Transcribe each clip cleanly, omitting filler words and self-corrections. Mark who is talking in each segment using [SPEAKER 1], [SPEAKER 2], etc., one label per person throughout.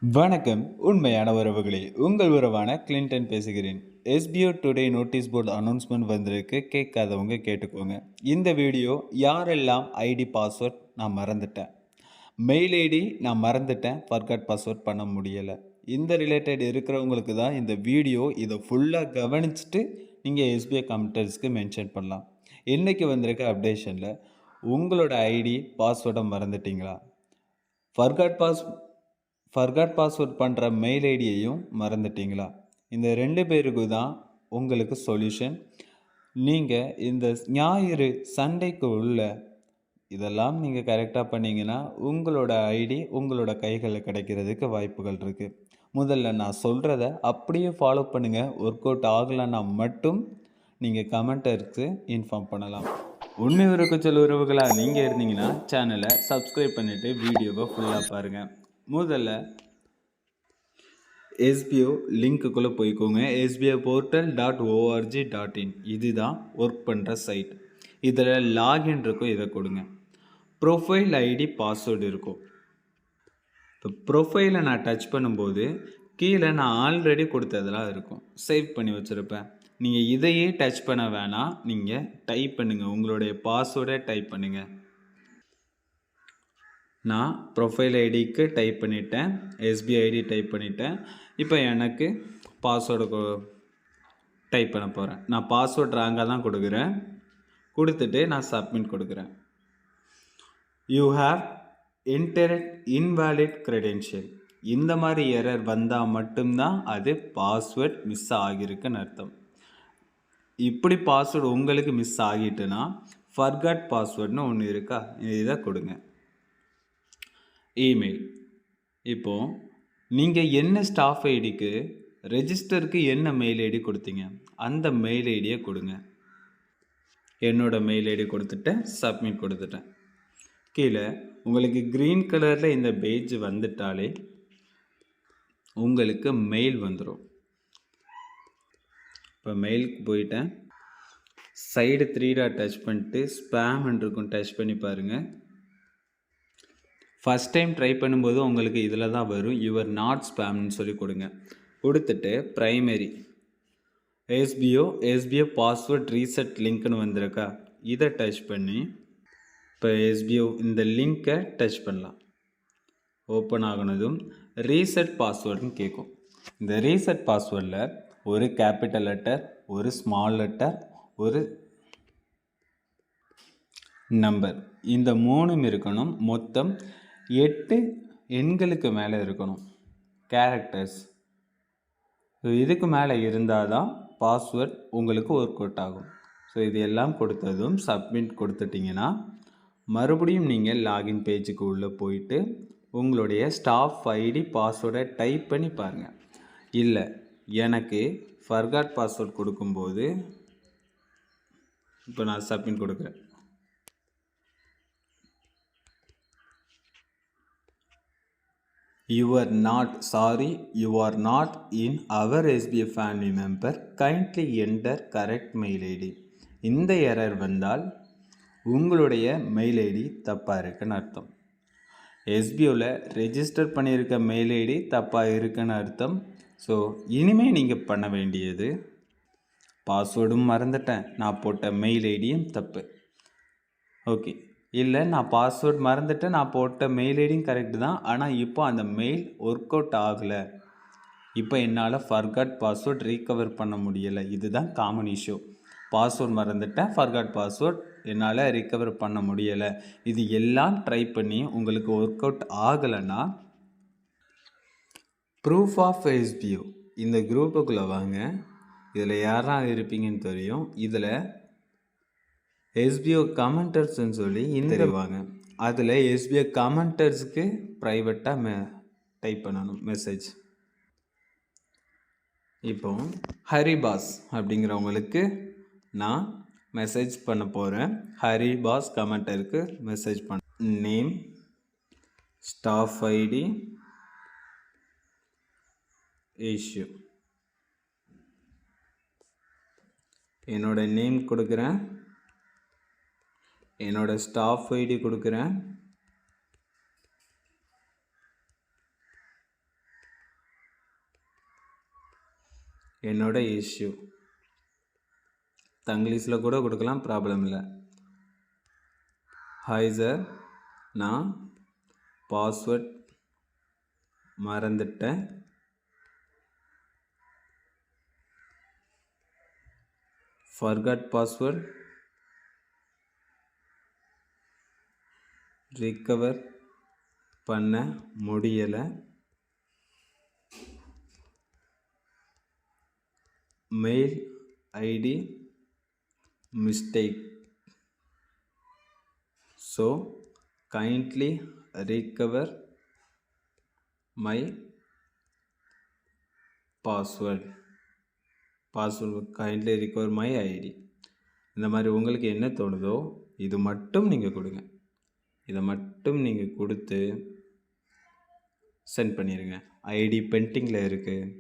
[SPEAKER 1] வணக்கம். உண்மையான உறவுகளே, உங்கள் உறவான கிளின்டன் பேசுகிறேன். SPO today notice board announcement வந்திருக்கு. கேட்காதவங்க கேட்டுக்கோங்க. இந்த வீடியோ யாரெல்லாம் ஐடி பாஸ்வேர்ட் நான் மறந்துட்டேன், மெயில் ஐடி நான் மறந்துட்டேன், ஃபர்காட் பாஸ்வேர்ட் பண்ண முடியலை, இந்த ரிலேட்டட் இருக்கிறவங்களுக்கு தான் இந்த வீடியோ. இதை ஃபுல்லாக கவனிச்சுட்டு நீங்கள் எஸ்பிஐ கம்ப்யூட்டர்ஸ்க்கு மென்ஷன் பண்ணலாம். இன்றைக்கி வந்திருக்க அப்டேஷனில் உங்களோட ஐடி பாஸ்வேர்டை மறந்துட்டீங்களா, ஃபர்காட் பாஸ்வேர்ட் பண்ணுற மெயில் ஐடியையும் மறந்துட்டீங்களா, இந்த 2 பேருக்கு தான் உங்களுக்கு சொல்யூஷன். நீங்கள் இந்த ஞாயிறு சண்டைக்கு உள்ள இதெல்லாம் நீங்கள் கரெக்டாக பண்ணிங்கன்னா உங்களோட ஐடி உங்களோட கைகளில் கிடைக்கிறதுக்கு வாய்ப்புகள் இருக்குது. முதல்ல நான் சொல்கிறத அப்படியே ஃபாலோ பண்ணுங்கள். ஒர்க் அவுட் ஆகலைன்னா மட்டும் நீங்கள் கமெண்டருக்கு இன்ஃபார்ம் பண்ணலாம். உண்மை உறவுச்சல் உறவுகளாக நீங்கள் இருந்தீங்கன்னா சேனலை சப்ஸ்கிரைப் பண்ணிவிட்டு வீடியோவை ஃபுல்லாக பாருங்கள். முதல்ல எஸ்பிஓ லிங்க்குள்ளே போய்க்கோங்க. sbipportal.org.in இதுதான் ஒர்க் பண்ணுற சைட். இதில் லாகின் இருக்கும், இதை கொடுங்க. ப்ரொஃபைல் ஐடி பாஸ்வேர்டு இருக்கும். இப்போ ப்ரொஃபைலை நான் டச் பண்ணும்போது கீழே நான் ஆல்ரெடி கொடுத்ததெல்லாம் இருக்கும், சேவ் பண்ணி வச்சுருப்பேன். நீங்கள் இதையே டச் பண்ண வேணாம், நீங்கள் டைப் பண்ணுங்கள், உங்களுடைய பாஸ்வேர்டை டைப் பண்ணுங்கள். நான் ப்ரொஃபைல் ஐடிக்கு டைப் பண்ணிட்டேன், எஸ்பிஐ ஐடி டைப் பண்ணிட்டேன். இப்போ எனக்கு பாஸ்வேர்டு டைப் பண்ண போகிறேன். நான் பாஸ்வேர்ட் ராங்காக தான் கொடுக்குறேன். கொடுத்துட்டு நான் சப்மிட் கொடுக்குறேன். You have entered invalid credential. இந்த மாதிரி எரர் வந்தால் மட்டும்தான் அது பாஸ்வேர்ட் மிஸ் ஆகியிருக்குன்னு அர்த்தம். இப்படி பாஸ்வேர்டு உங்களுக்கு மிஸ் ஆகிட்டுனா ஃபர்காட் பாஸ்வேர்டுன்னு ஒன்று இருக்கா, இதை கொடுங்க. இமெயில், இப்போது நீங்கள் என்ன ஸ்டாஃப் ஐடிக்கு ரெஜிஸ்டருக்கு என்ன மெயில் ஐடி கொடுத்தீங்க அந்த மெயில் ஐடியை கொடுங்க. என்னோடய மெயில் ஐடி கொடுத்துட்டேன், சப்மிட் கொடுத்துட்டேன். கீழே உங்களுக்கு க்ரீன் கலரில் இந்த பேஜ் வந்துட்டாலே உங்களுக்கு மெயில் வந்துடும். இப்போ மெயிலுக்கு போயிட்டேன். சைடு 3 டாட் டச் பண்ணிட்டு ஸ்பேம் இருக்கும், டச் பண்ணி பாருங்கள். ஃபஸ்ட் டைம் ட்ரை பண்ணும்போது உங்களுக்கு இதில் தான் வரும், யுவர் நாட் ஸ்பேம்னு சொல்லி கொடுங்க. கொடுத்துட்டு ப்ரைமரி எஸ்பிஓ பாஸ்வேர்ட் ரீசெட் லிங்க்னு வந்திருக்கா, இதை டச் பண்ணி இப்போ எஸ்பிஓ இந்த லிங்க்கை டச் பண்ணலாம். ஓப்பன் ஆகினதும் ரீசெட் பாஸ்வேர்டுன்னு கேட்கும். இந்த ரீசெட் பாஸ்வேர்டில் ஒரு கேபிட்டல் லெட்டர், ஒரு ஸ்மால் லெட்டர், ஒரு நம்பர், இந்த 3 இருக்கணும். மொத்தம் 8 எண்களுக்கு மேலே இருக்கணும், கேரக்டர்ஸ். இதுக்கு மேலே இருந்தால் தான் பாஸ்வேர்ட் உங்களுக்கு ஒர்க் அவுட் ஆகும். ஸோ இது எல்லாம் கொடுத்ததும் சப்மிட் கொடுத்துட்டிங்கன்னா மறுபடியும் நீங்கள் லாகின் பேஜுக்கு உள்ளே போயிட்டு உங்களுடைய ஸ்டாஃப் ஐடி பாஸ்வேர்டை டைப் பண்ணி பாருங்கள். இல்லை எனக்கு ஃபர்காட் பாஸ்வேர்ட் கொடுக்கும்போது இப்போ நான் சப்மிட் கொடுக்குறேன். You are not in our SBI family member. Kindly enter correct mail ID. இந்த எரர் வந்தால் உங்களுடைய மெயில் ஐடி தப்பாக இருக்குன்னு அர்த்தம். எஸ்பிஓவில் ரெஜிஸ்டர் பண்ணியிருக்க மெயில் ஐடி தப்பாக இருக்குன்னு அர்த்தம். ஸோ இனிமேல் நீங்கள் பண்ண வேண்டியது, பாஸ்வேர்டும் மறந்துட்டேன், நான் போட்ட மெயில் ஐடியும் தப்பு, ஓகே, இல்லை நான் பாஸ்வேர்ட் மறந்துட்டேன், நான் போட்ட மெயில் ஐடியும் கரெக்டு தான், ஆனால் இப்போ அந்த மெயில் ஒர்க் அவுட் ஆகலை, இப்போ என்னால் ஃபர்காட் பாஸ்வேர்ட் ரீகவர் பண்ண முடியலை. இதுதான் காமன் இஷ்யூ. பாஸ்வேர்ட் மறந்துட்டேன், ஃபர்காட் பாஸ்வேர்ட் என்னால் ரீகவர் பண்ண முடியலை. இது எல்லாம் ட்ரை பண்ணி உங்களுக்கு ஒர்க் அவுட் ஆகலைன்னா ப்ரூஃப் ஆஃப் எஸ்பிஓ இந்த குரூப்புக்குள்ளே வாங்க. இதில் யாராக இருப்பீங்கன்னு தெரியும். இதில் எஸ்பிஓ கமெண்டர்ஸ்ன்னு சொல்லி தெரிவாங்க. அதில் எஸ்பிஓ கமெண்டர்ஸுக்கு ப்ரைவேட்டாக டைப் பண்ணணும் மெசேஜ். இப்போ ஹரிபாஸ் அப்படிங்கிறவங்களுக்கு நான் மெசேஜ் பண்ண போகிறேன். ஹரிபாஸ் கமெண்டருக்கு மெசேஜ் பண்ண, நேம், ஸ்டாஃப் ஐடி, இஷ்யூ. என்னோட நேம் கொடுக்குறேன், என்னோட ஸ்டாஃப் ஐடி கொடுக்குறேன், என்னோட இஷ்யூ. தங்கிலீஷில் கூட கொடுக்கலாம், ப்ராப்ளம் இல்லை. ஹாய் சார், நான் பாஸ்வேர்ட் மறந்துட்டேன். ஃபர்காட் பாஸ்வேர்ட், ரிகவர் பண்ண முடியலை. Mail ID mistake. So kindly recover my password. Kindly recover my ID. இந்த மாதிரி உங்களுக்கு என்ன தோணுதோ இது மட்டும் நீங்கள் கொடுங்க. இதை மட்டும் நீங்கள் கொடுத்து சென்ட் பண்ணிடுங்க. ஐடி பெண்டிங்கில் இருக்குது,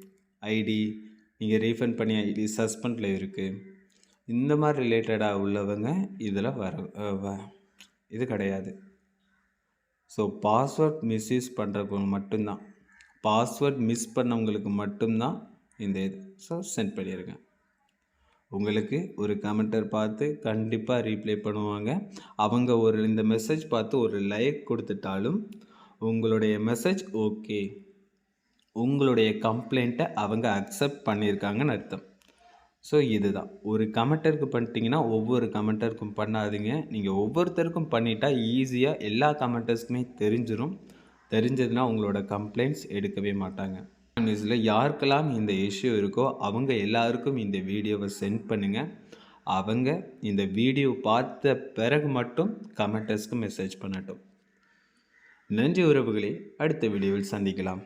[SPEAKER 1] ஐடி நீங்கள் ரீஃபண்ட் பண்ணி ஐடி சஸ்பெண்டில் இருக்குது. இந்த மாதிரி ரிலேட்டடாக உள்ளவங்க இதில் இது கிடையாது. ஸோ பாஸ்வேர்ட் மிஸ்யூஸ் பண்ணுறவங்க மட்டும்தான், பாஸ்வேர்ட் மிஸ் பண்ணவங்களுக்கு மட்டும்தான் இந்த இது. ஸோ சென்ட் பண்ணிடுங்க. உங்களுக்கு ஒரு கமெண்டர் பார்த்து கண்டிப்பாக ரீப்ளை பண்ணுவாங்க. அவங்க இந்த மெசேஜ் பார்த்து ஒரு லைக் கொடுத்துட்டாலும் உங்களுடைய மெசேஜ் ஓகே, உங்களுடைய கம்ப்ளைண்ட்டை அவங்க அக்செப்ட் பண்ணியிருக்காங்கன்னு அர்த்தம். ஸோ இதுதான், ஒரு கமெண்டருக்கு பண்ணிட்டீங்கன்னா ஒவ்வொரு கமெண்டருக்கும் பண்ணாதீங்க. நீங்கள் ஒவ்வொருத்தருக்கும் பண்ணிட்டா ஈஸியாக எல்லா கமெண்டர்ஸ்க்குமே தெரிஞ்சதுன்னா உங்களோட கம்ப்ளைண்ட்ஸ் எடுக்கவே மாட்டாங்க. நியூஸில் யாருக்கெல்லாம் இந்த இஷ்யூ இருக்கோ அவங்க எல்லாருக்கும் இந்த வீடியோவை சென்ட் பண்ணுங்கள். அவங்க இந்த வீடியோ பார்த்த பிறகு மட்டும் கமெண்டர்ஸ்க்கு மெசேஜ் பண்ணட்டும். நன்றி உறவுகளே, அடுத்த வீடியோவில் சந்திக்கலாம்.